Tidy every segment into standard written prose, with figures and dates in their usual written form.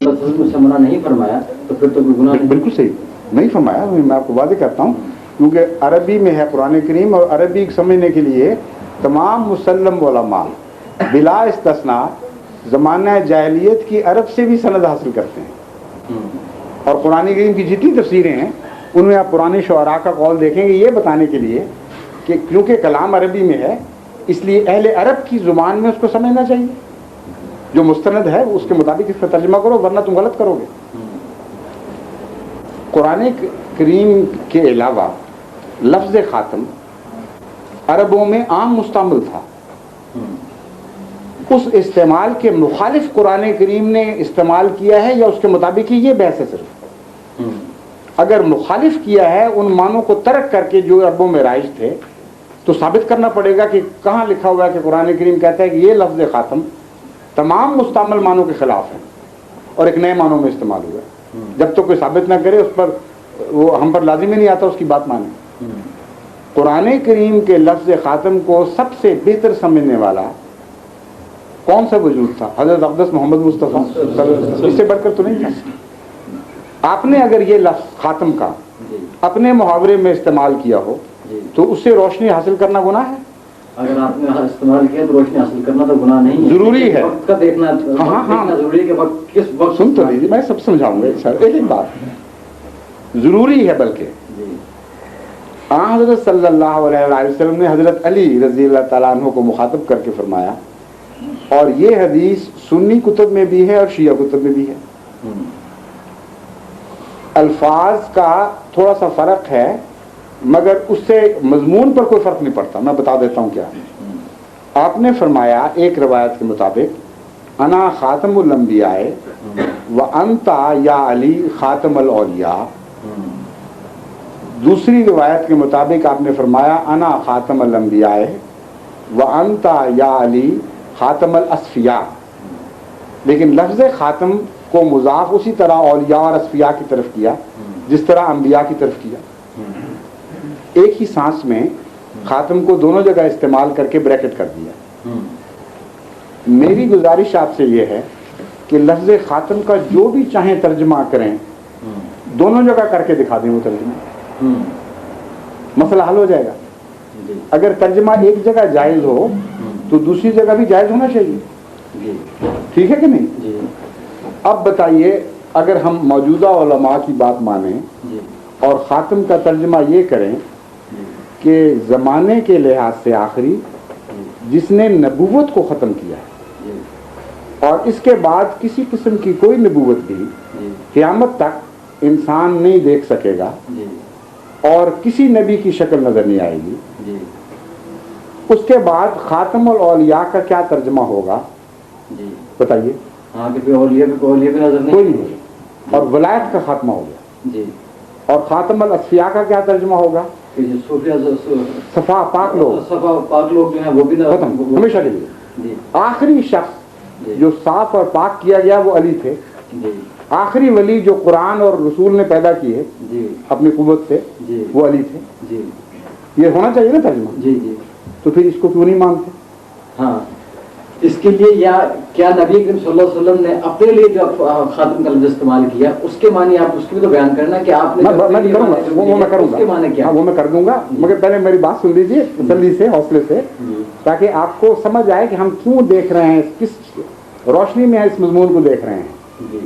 سے منع نہیں فرمایا تو پھر تو کوئی گناہ نہیں. بالکل صحیح نہیں فرمایا. میں آپ کو واضح کرتا ہوں کیونکہ عربی میں ہے قرآن کریم، اور عربی سمجھنے کے لیے تمام مسلم علماء بلا استثناء زمانہ جاہلیت کی عرب سے بھی سند حاصل کرتے ہیں. اور قرآن کریم کی جتنی تفسیریں ہیں ان میں آپ پرانے شعراء کا قول دیکھیں گے یہ بتانے کے لیے کہ کیونکہ کلام عربی میں ہے اس لیے اہل عرب کی زبان میں اس کو سمجھنا چاہیے. جو مستند ہے اس کے مطابق اس کا ترجمہ کرو ورنہ تم غلط کرو گے. قرآن کریم کے علاوہ لفظ خاتم عربوں میں عام مستعمل تھا. اس استعمال کے مخالف قرآن کریم نے استعمال کیا ہے یا اس کے مطابق ہی یہ بحث ہے. صرف اگر مخالف کیا ہے ان معنوں کو ترک کر کے جو عربوں میں رائج تھے تو ثابت کرنا پڑے گا کہ کہاں لکھا ہوا ہے کہ قرآن کریم کہتا ہے کہ یہ لفظ خاتم تمام مستعمل معنوں کے خلاف ہے اور ایک نئے معنوں میں استعمال ہوا ہے. جب تو کوئی ثابت نہ کرے اس پر وہ ہم پر لازم ہی نہیں آتا اس کی بات مانے. قرآن کریم کے لفظ خاتم کو سب سے بہتر سمجھنے والا کون سا وجود تھا؟ حضرت اقدس محمد مصطفیٰ صلی اللہ علیہ وسلم. اس سے بڑھ کر تو نہیں تھا. آپ نے اگر یہ لفظ خاتم کا اپنے محاورے میں استعمال کیا ہو تو اس سے روشنی حاصل کرنا گناہ ہے. اگر آپ نے استعمال کیا تو روشنی حاصل کرنا تو گناہ نہیں ہے. ضروری ہے وقت کا دیکھنا ضروری ہے کہ وقت کس وقت. سن تو لیجیے میں سب سمجھاؤں گا سر. ایک بات ضروری ہے بلکہ حضرت صلی اللہ علیہ وسلم نے حضرت علی رضی اللہ تعالیٰ عنہ کو مخاطب کر کے فرمایا، اور یہ حدیث سنی کتب میں بھی ہے اور شیعہ کتب میں بھی ہے. الفاظ کا تھوڑا سا فرق ہے مگر اس سے مضمون پر کوئی فرق نہیں پڑتا. میں بتا دیتا ہوں کیا. آپ نے فرمایا ایک روایت کے مطابق انا خاتم الانبیاء وانت یا علی خاتم الاولیاء. دوسری روایت کے مطابق آپ نے فرمایا انا خاتم الانبیاء وانت یا علی خاتم الاصفیاء. لیکن لفظ خاتم کو مضاف اسی طرح اولیاء اور اصفیاء کی طرف کیا جس طرح انبیاء کی طرف کیا. ایک ہی سانس میں خاتم کو دونوں جگہ استعمال کر کے بریکٹ کر دیا. میری گزارش آپ سے یہ ہے کہ لفظ خاتم کا جو بھی چاہیں ترجمہ کریں دونوں جگہ کر کے دکھا دیں وہ ترجمہ، مسئلہ حل ہو جائے گا. اگر ترجمہ ایک جگہ جائز ہو تو دوسری جگہ بھی جائز ہونا چاہیے. ٹھیک ہے کہ نہیں؟ اب بتائیے اگر ہم موجودہ علماء کی بات مانیں اور خاتم کا ترجمہ یہ کریں کہ زمانے کے لحاظ سے آخری جس نے نبوت کو ختم کیا ہے اور اس کے بعد کسی قسم کی کوئی نبوت بھی قیامت تک انسان نہیں دیکھ سکے گا اور کسی نبی کی شکل نظر نہیں آئے گی، اس کے بعد خاتم الاولیاء کا کیا ترجمہ ہوگا بتائیے؟ کوئی نہیں. اور ولایت کا خاتمہ ہو گیا. اور خاتم الاصفیاء کا کیا ترجمہ ہوگا؟ صفا پاک لوگ جو ہیں وہ بھی ختم ہمیشہ کے لیے. آخری شخص جو صاف اور پاک کیا گیا وہ علی تھے. آخری ولی جو قرآن اور رسول نے پیدا کیے اپنی قوت سے وہ علی تھے. یہ ہونا چاہیے نا ترجمہ. تو پھر اس کو کیوں نہیں مانتے؟ ہاں اس کے لیے یا کیا نبی کریم صلی اللہ علیہ وسلم نے اپنے لیے جو خاتم کا لفظ استعمال کیا اس کے معنی آپ اس کی بھی تو بیان کرنا کہ آپ نے وہ میں کر دوں گا مگر پہلے میری بات سن لیجیے تسلی سے حوصلے سے تاکہ آپ کو سمجھ آئے کہ ہم کیوں دیکھ رہے ہیں، کس روشنی میں اس مضمون کو دیکھ رہے ہیں.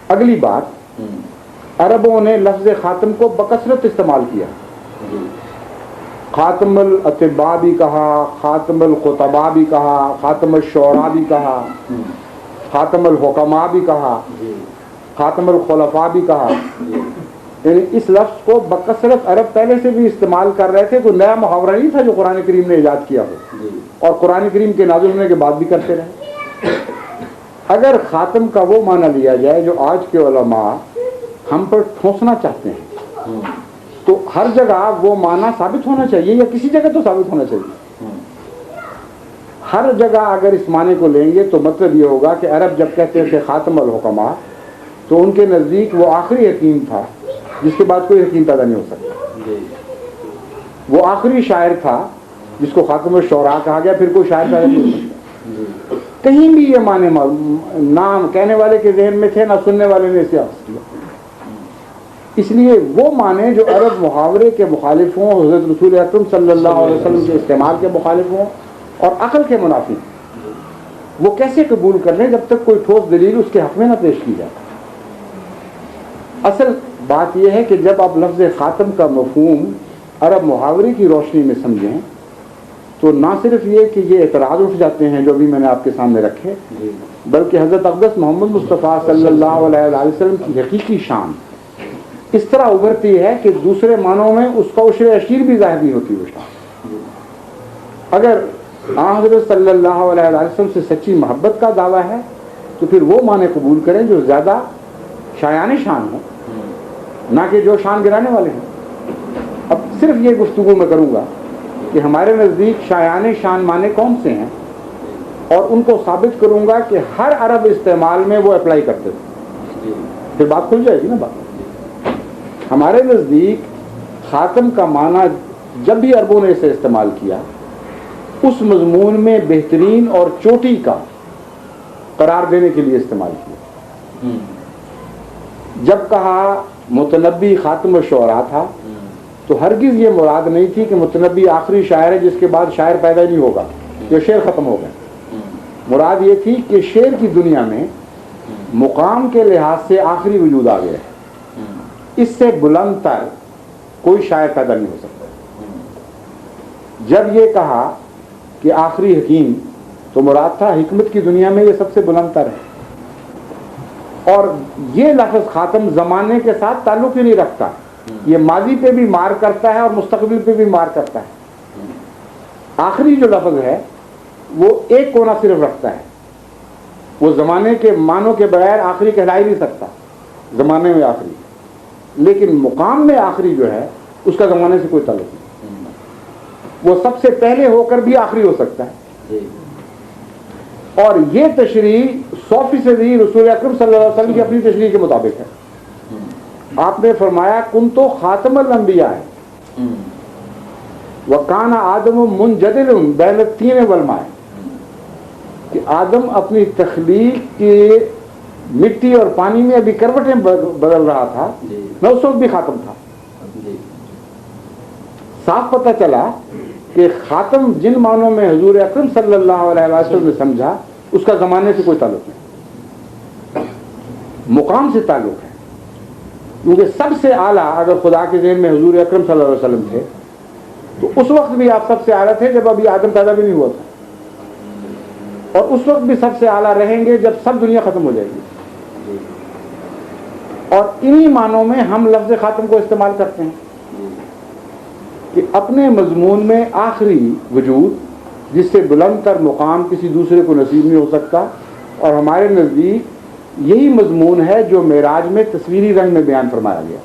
اگلی بات، عربوں نے لفظ خاتم کو بکثرت استعمال کیا. خاتم الاطباء بھی کہا، خاتم الخطباء بھی کہا، خاتم الشعراء بھی کہا، خاتم الحکماء بھی کہا، خاتم الخلفاء بھی کہا. یعنی اس لفظ کو بکثرت عرب پہلے سے بھی استعمال کر رہے تھے. کوئی نیا محاورہ نہیں تھا جو قرآن کریم نے ایجاد کیا ہو اور قرآن کریم کے نازل ہونے کے بعد بھی کرتے رہے. اگر خاتم کا وہ معنی لیا جائے جو آج کے علماء ہم پر ٹھونسنا چاہتے ہیں تو ہر جگہ وہ معنی ثابت ہونا چاہیے یا کسی جگہ تو ثابت ہونا چاہیے. ہر جگہ اگر اس معنی کو لیں گے تو مطلب یہ ہوگا کہ عرب جب کہتے تھے خاتم الحکماء تو ان کے نزدیک وہ آخری حکیم تھا جس کے بعد کوئی حکیم پیدا نہیں ہو سکتا. وہ آخری شاعر تھا جس کو خاتم الشعراء کہا گیا، پھر کوئی شاعر پیدا نہیں ہو سکتا. کہیں بھی یہ معنی نام کہنے والے کے ذہن میں تھے، نہ سننے والے نے اسے اخذ کیا. اس لیے وہ معنی جو عرب محاورے کے مخالف ہوں، حضرت رسول اکرم صلی اللہ علیہ وسلم کے استعمال کے مخالف ہوں اور عقل کے منافی، وہ کیسے قبول کر لیں جب تک کوئی ٹھوس دلیل اس کے حق میں نہ پیش کی جائے. اصل بات یہ ہے کہ جب آپ لفظ خاتم کا مفہوم عرب محاورے کی روشنی میں سمجھیں تو نہ صرف یہ کہ یہ اعتراض اٹھ جاتے ہیں جو ابھی میں نے آپ کے سامنے رکھے، بلکہ حضرت اقدس محمد مصطفیٰ صلی اللہ علیہ وسلم کی حقیقی شان اس طرح ابھرتی ہے کہ دوسرے معنوں میں اس کا عشر عشیر بھی ظاہر نہیں ہوتی. وہ شان اگر حضرت صلی اللہ علیہ وسلم سے سچی محبت کا دعویٰ ہے تو پھر وہ معنی قبول کریں جو زیادہ شایان شان ہوں، نہ کہ جو شان گرانے والے ہیں. اب صرف یہ گفتگو میں کروں گا کہ ہمارے نزدیک شایان شان معنی کون سے ہیں، اور ان کو ثابت کروں گا کہ ہر عرب استعمال میں وہ اپلائی کرتے تھے. پھر بات کھل جائے گی نا. بات ہمارے نزدیک خاتم کا معنی جب بھی عربوں نے اسے استعمال کیا اس مضمون میں بہترین اور چوٹی کا قرار دینے کے لیے استعمال کیا. جب کہا متنبی خاتم الشعراء تھا تو ہرگز یہ مراد نہیں تھی کہ متنبی آخری شاعر ہے جس کے بعد شاعر پیدا نہیں ہوگا، یہ شعر ختم ہو گئے. مراد یہ تھی کہ شعر کی دنیا میں مقام کے لحاظ سے آخری وجود آ گیا ہے، اس سے بلند تر کوئی شاعر پیدا نہیں ہو سکتا. جب یہ کہا کہ آخری حکیم تو مراد تھا حکمت کی دنیا میں یہ سب سے بلند تر ہے. اور یہ لفظ خاتم زمانے کے ساتھ تعلق ہی نہیں رکھتا، یہ ماضی پہ بھی مار کرتا ہے اور مستقبل پہ بھی مار کرتا ہے. آخری جو لفظ ہے وہ ایک کونا صرف رکھتا ہے، وہ زمانے کے معنوں کے بغیر آخری کہلا ہی نہیں سکتا. زمانے میں آخری، لیکن مقام میں آخری جو ہے اس کا زمانے سے کوئی تعلق نہیں. وہ سب سے پہلے ہو کر بھی آخری ہو سکتا ہے. اور یہ تشریح 100% رسول اکرم صلی اللہ علیہ وسلم کی اپنی تشریح کے مطابق ہے. آپ نے فرمایا کن تو خاتم الانبیاء ہے وکان آدم منجدل بین الطین والماء، کہ آدم اپنی تخلیق کے مٹی اور پانی میں ابھی کروٹیں بدل رہا تھا، میں اس وقت بھی خاتم تھا. صاف پتہ چلا کہ خاتم جن معنوں میں حضور اکرم صلی اللہ علیہ وسلم نے سمجھا اس کا زمانے سے کوئی تعلق نہیں، مقام سے تعلق ہے. کیونکہ سب سے اعلیٰ اگر خدا کے ذہن میں حضور اکرم صلی اللہ علیہ وسلم تھے تو اس وقت بھی آپ سب سے اعلیٰ تھے جب ابھی آدم پیدا بھی نہیں ہوا تھا، اور اس وقت بھی سب سے اعلیٰ رہیں گے جب سب دنیا ختم ہو جائے گی. اور انہی معنوں میں ہم لفظ خاتم کو استعمال کرتے ہیں کہ اپنے مضمون میں آخری وجود جس سے بلند تر مقام کسی دوسرے کو نصیب نہیں ہو سکتا. اور ہمارے نزدیک یہی مضمون ہے جو معراج میں تصویری رنگ میں بیان فرمایا گیا.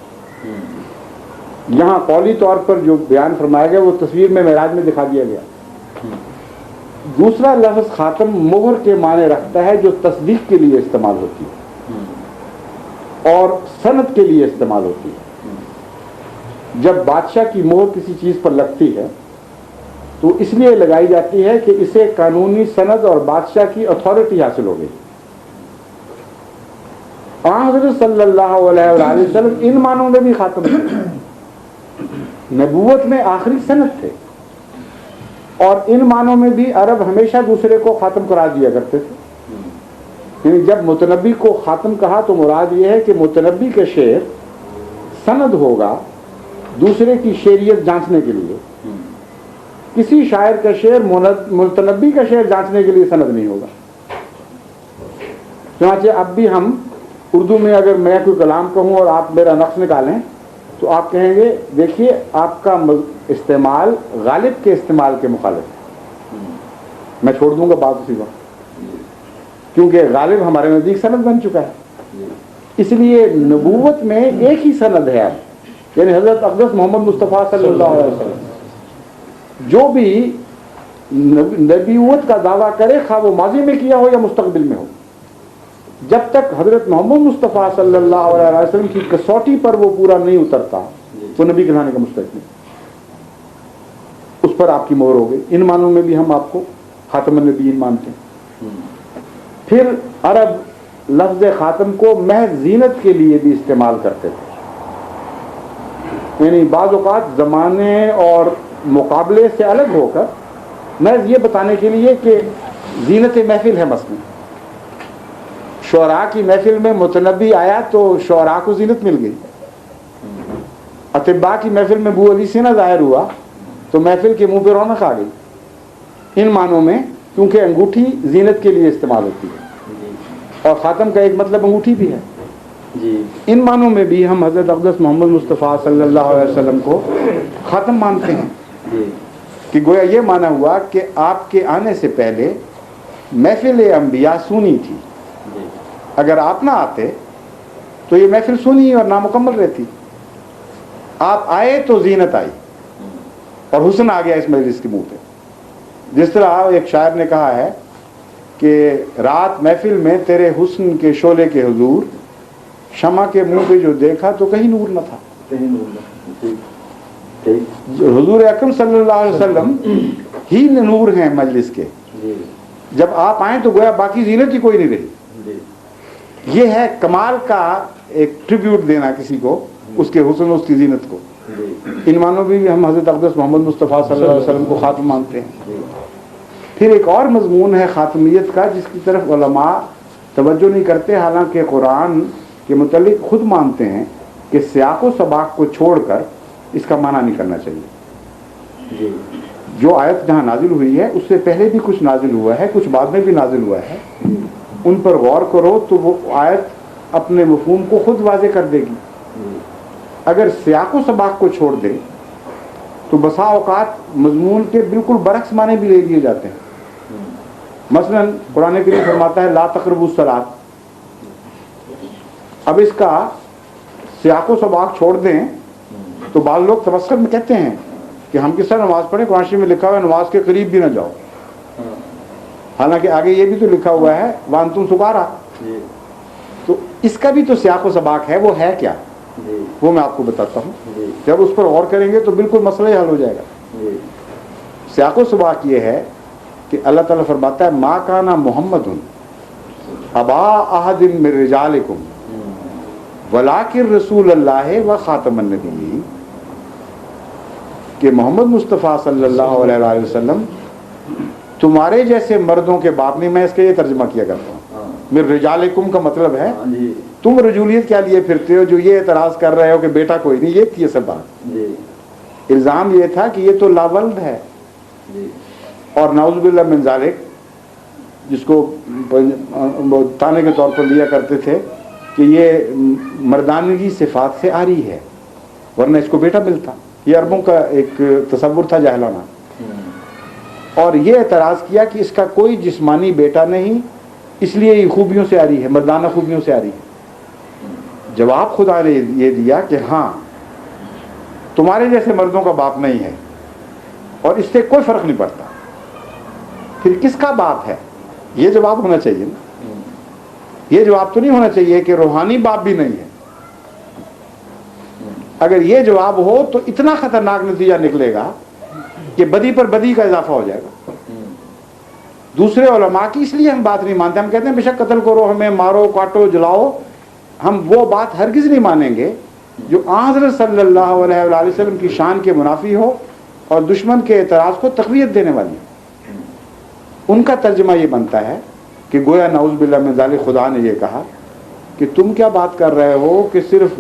یہاں قولی طور پر جو بیان فرمایا گیا وہ تصویر میں معراج میں دکھا دیا گیا. دوسرا لفظ خاتم مہر کے معنی رکھتا ہے جو تصدیق کے لیے استعمال ہوتی ہے اور سند کے لیے استعمال ہوتی ہے. جب بادشاہ کی مہر کسی چیز پر لگتی ہے تو اس لیے لگائی جاتی ہے کہ اسے قانونی سند اور بادشاہ کی اتھارٹی حاصل ہو گئی. حضرت صلی اللہ علیہ وآلہ وسلم ان معنوں میں بھی خاتم تھے، نبوت میں آخری سند تھے، اور ان معنوں میں بھی عرب ہمیشہ دوسرے کو خاتم قرار دیا کرتے تھے. یعنی جب متنبی کو خاتم کہا تو مراد یہ ہے کہ متنبی کا شعر سند ہوگا دوسرے کی شعریت جانچنے کے لیے. کسی شاعر کا شعر متنبی کا شعر جانچنے کے لیے سند نہیں ہوگا. چنانچہ اب بھی ہم اردو میں اگر میں کوئی کلام کہوں اور آپ میرا نقص نکالیں تو آپ کہیں گے دیکھیے آپ کا استعمال غالب کے استعمال کے مخالف ہے. میں چھوڑ دوں گا بات اسی وقت، کیونکہ غالب ہمارے نزدیک سند بن چکا ہے. اس لیے نبوت میں ایک ہی سند ہے، یعنی حضرت اقدس محمد مصطفیٰ صلی اللہ علیہ وسلم. جو بھی نبوت کا دعویٰ کرے خواہ وہ ماضی میں کیا ہو یا مستقبل میں ہو، جب تک حضرت محمد مصطفیٰ صلی اللہ علیہ وسلم کی کسوٹی پر وہ پورا نہیں اترتا وہ نبی کہلانے کا مستحق نہیں. اس پر آپ کی مہر ہو گئی. ان معنوں میں بھی ہم آپ کو خاتم النبیین مانتے ہیں. پھر عرب لفظ خاتم کو محض زینت کے لیے بھی استعمال کرتے تھے، یعنی بعض اوقات زمانے اور مقابلے سے الگ ہو کر محض یہ بتانے کے لیے کہ زینت محفل ہے. مثلا شعراء کی محفل میں متنبی آیا تو شعراء کو زینت مل گئی، اطباء کی محفل میں ابو علی سینا ظاہر ہوا تو محفل کے منہ پہ رونق آ گئی. ان معنوں میں کیونکہ انگوٹھی زینت کے لیے استعمال ہوتی ہے اور خاتم کا ایک مطلب انگوٹھی بھی ہے. ان معنوں میں بھی ہم حضرت اقدس محمد مصطفیٰ صلی اللہ علیہ وسلم کو خاتم مانتے ہیں کہ گویا یہ مانا ہوا کہ آپ کے آنے سے پہلے محفل انبیاء سونی تھی، اگر آپ نہ آتے تو یہ محفل سونی اور نامکمل رہتی. آپ آئے تو زینت آئی اور حسن آ گیا اس مجلس کے منہ پہ. جس طرح ایک شاعر نے کہا ہے کہ رات محفل میں تیرے حسن کے شعلے کے حضور، شمع کے منہ پہ جو دیکھا تو کہیں نور نہ تھا. حضور اکرم صلی اللہ علیہ وسلم ہی نور ہیں مجلس کے. جب آپ آئیں تو گویا باقی زینت ہی کوئی نہیں رہی. یہ ہے کمال کا ایک ٹریبیوٹ دینا کسی کو، اس کے حسن اس کی زینت کو. ان معنوں بھی ہم حضرت اقدس محمد مصطفیٰ صلی اللہ علیہ وسلم کو خاتم مانتے ہیں. پھر ایک اور مضمون ہے خاتمیت کا جس کی طرف علماء توجہ نہیں کرتے، حالانکہ قرآن کے متعلق خود مانتے ہیں کہ سیاق و سباق کو چھوڑ کر اس کا معنی نہیں کرنا چاہیے. جو آیت جہاں نازل ہوئی ہے اس سے پہلے بھی کچھ نازل ہوا ہے، کچھ بعد میں بھی نازل ہوا ہے. ان پر غور کرو تو وہ آیت اپنے مفہوم کو خود واضح کر دے گی. اگر سیاق و سباق کو چھوڑ دے تو بسا اوقات مضمون کے بالکل برعکس معنی بھی لے لیے جاتے ہیں. مثلا قرآن کریم فرماتا ہے لا تقربوا الصلاۃ. اب اس کا سیاق و سباق چھوڑ دیں تو بعض لوگ تبسم میں کہتے ہیں کہ ہم کس طرح نماز پڑھیں، قرآن شریف میں لکھا ہوا ہے نماز کے قریب بھی نہ جاؤ، حالانکہ آگے یہ بھی تو لکھا ہوا ہے وانتم سکارا. تو اس کا بھی تو سیاق و سباق ہے، وہ ہے کیا وہ میں آپ کو بتاتا ہوں. جب اس پر غور کریں گے تو بالکل مسئلہ ہی حل ہو جائے گا. سیاق و سباق یہ ہے کہ اللہ تعالیٰ فرماتا ہے ما کان محمد ابا احد من رجالکم ولکن رسول اللہ و خاتم النبیین، کہ محمد مصطفیٰ صلی اللہ علیہ وسلم تمہارے جیسے مردوں کے باپ نہیں. میں اس کا یہ ترجمہ کیا کرتا ہوں، من رجالکم کا مطلب ہے تم رجولیت کیا لیے پھرتے ہو جو یہ اعتراض کر رہے ہو کہ بیٹا کوئی نہیں. یہ تھی اصل بات. الزام یہ تھا کہ یہ تو لاولد ہے، اور نعوذ باللہ من ذالک جس کو تانے کے طور پر لیا کرتے تھے کہ یہ مردانگی صفات سے آری ہے، ورنہ اس کو بیٹا ملتا. یہ عربوں کا ایک تصور تھا جاہلانہ. اور یہ اعتراض کیا کہ اس کا کوئی جسمانی بیٹا نہیں، اس لیے یہ خوبیوں سے آری ہے، مردانہ خوبیوں سے آری ہے. جواب خدا نے یہ دیا کہ ہاں تمہارے جیسے مردوں کا باپ نہیں ہے اور اس سے کوئی فرق نہیں پڑتا. پھر کس کا باپ ہے؟ یہ جواب ہونا چاہیے نا. یہ جواب تو نہیں ہونا چاہیے کہ روحانی باپ بھی نہیں ہے. اگر یہ جواب ہو تو اتنا خطرناک نتیجہ نکلے گا کہ بدی پر بدی کا اضافہ ہو جائے گا. دوسرے علماء کی اس لیے ہم بات نہیں مانتے. ہم کہتے ہیں بے شک قتل کرو، ہمیں مارو کاٹو جلاؤ، ہم وہ بات ہرگز نہیں مانیں گے جو حضرت صلی اللہ علیہ وآلہ وسلم کی شان کے منافی ہو اور دشمن کے اعتراض کو تقویت دینے والی. ان کا ترجمہ یہ بنتا ہے کہ گویا نعوذ باللہ من ذالک خدا نے یہ کہا کہ تم کیا بات کر رہے ہو کہ صرف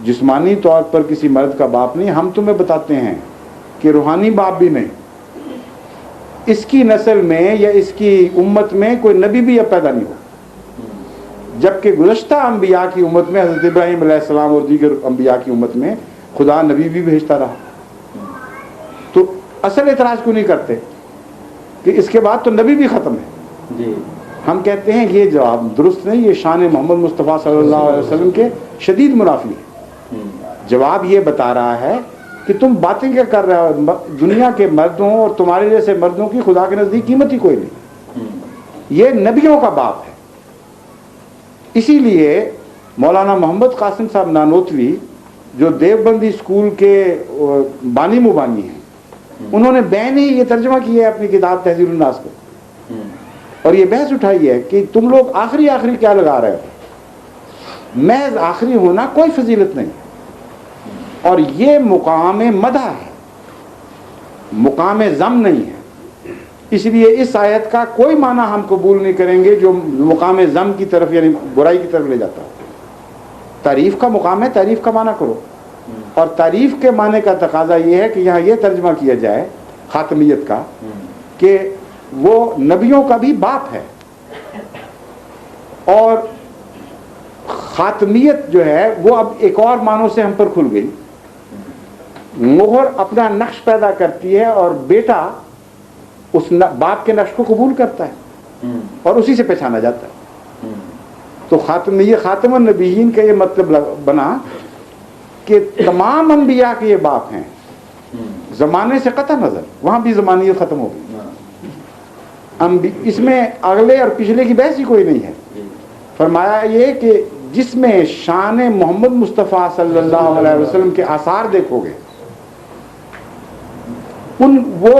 جسمانی طور پر کسی مرد کا باپ نہیں، ہم تمہیں بتاتے ہیں کہ روحانی باپ بھی نہیں. اس کی نسل میں یا اس کی امت میں کوئی نبی بھی اب پیدا نہیں ہو، جبکہ گزشتہ انبیاء کی امت میں حضرت ابراہیم علیہ السلام اور دیگر انبیاء کی امت میں خدا نبی بھی بھیجتا رہا. تو اصل اعتراض کیوں نہیں کرتے کہ اس کے بعد تو نبی بھی ختم ہے؟ ہم کہتے ہیں یہ جواب درست نہیں، یہ شان محمد مصطفیٰ صلی اللہ علیہ وسلم کے شدید منافی ہے. جواب یہ بتا رہا ہے کہ تم باتیں کیا کر رہے ہو، دنیا کے مردوں اور تمہارے جیسے مردوں کی خدا کے نزدیک قیمت ہی کوئی نہیں. یہ نبیوں کا باپ ہے. اسی لیے مولانا محمد قاسم صاحب نانوتوی جو دیوبندی اسکول کے بانی مبانی ہیں، انہوں نے بین ہی یہ ترجمہ کیا ہے اپنی کتاب تہذیب الناس کو، اور یہ بحث اٹھائی ہے کہ تم لوگ آخری آخری کیا لگا رہے ہو، محض آخری ہونا کوئی فضیلت نہیں، اور یہ مقام مدح ہے، مقام ذم نہیں ہے، اس لیے اس آیت کا کوئی معنی ہم قبول نہیں کریں گے جو مقام ذم کی طرف یعنی برائی کی طرف لے جاتا ہے۔ تعریف کا مقام ہے، تعریف کا معنی کرو، اور تعریف کے معنی کا تقاضا یہ ہے کہ یہاں یہ ترجمہ کیا جائے خاتمیت کا کہ وہ نبیوں کا بھی باپ ہے، اور خاتمیت جو ہے وہ اب ایک اور معنوں سے ہم پر کھل گئی۔ مہر اپنا نقش پیدا کرتی ہے اور بیٹا اس باپ کے نقش کو قبول کرتا ہے اور اسی سے پہچانا جاتا ہے۔ تو خاتم النبیین کا یہ مطلب بنا کہ تمام انبیاء کے یہ باپ ہیں، زمانے سے قطع نظر، وہاں بھی زمانیت ختم ہو گئی، اس میں اگلے اور پچھلے کی بحث ہی کوئی نہیں ہے۔ فرمایا یہ کہ جس میں شان محمد مصطفیٰ صلی اللہ علیہ وسلم کے آثار دیکھو گے، وہ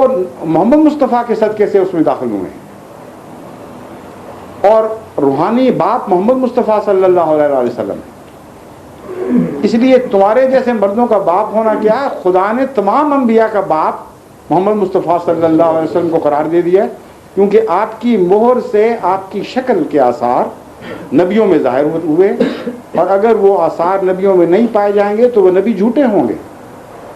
محمد مصطفیٰ کے صدقے سے اس میں داخل ہوئے ہیں، اور روحانی باپ محمد مصطفیٰ صلی اللہ علیہ وسلم ہے۔ اس لیے تمہارے جیسے مردوں کا باپ ہونا کیا ہے، خدا نے تمام انبیاء کا باپ محمد مصطفیٰ صلی اللہ علیہ وسلم کو قرار دے دیا ہے، کیونکہ آپ کی مہر سے آپ کی شکل کے آثار نبیوں میں ظاہر ہوئے، اور اگر وہ آثار نبیوں میں نہیں پائے جائیں گے تو وہ نبی جھوٹے ہوں گے،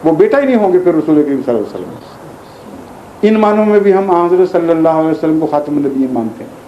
وہ بیٹا ہی نہیں ہوں گے پھر رسول کریم صلی اللہ علیہ وسلم۔ ان معنوں میں بھی ہم حضرت صلی اللہ علیہ وسلم کو خاتم النبیین مانتے ہیں۔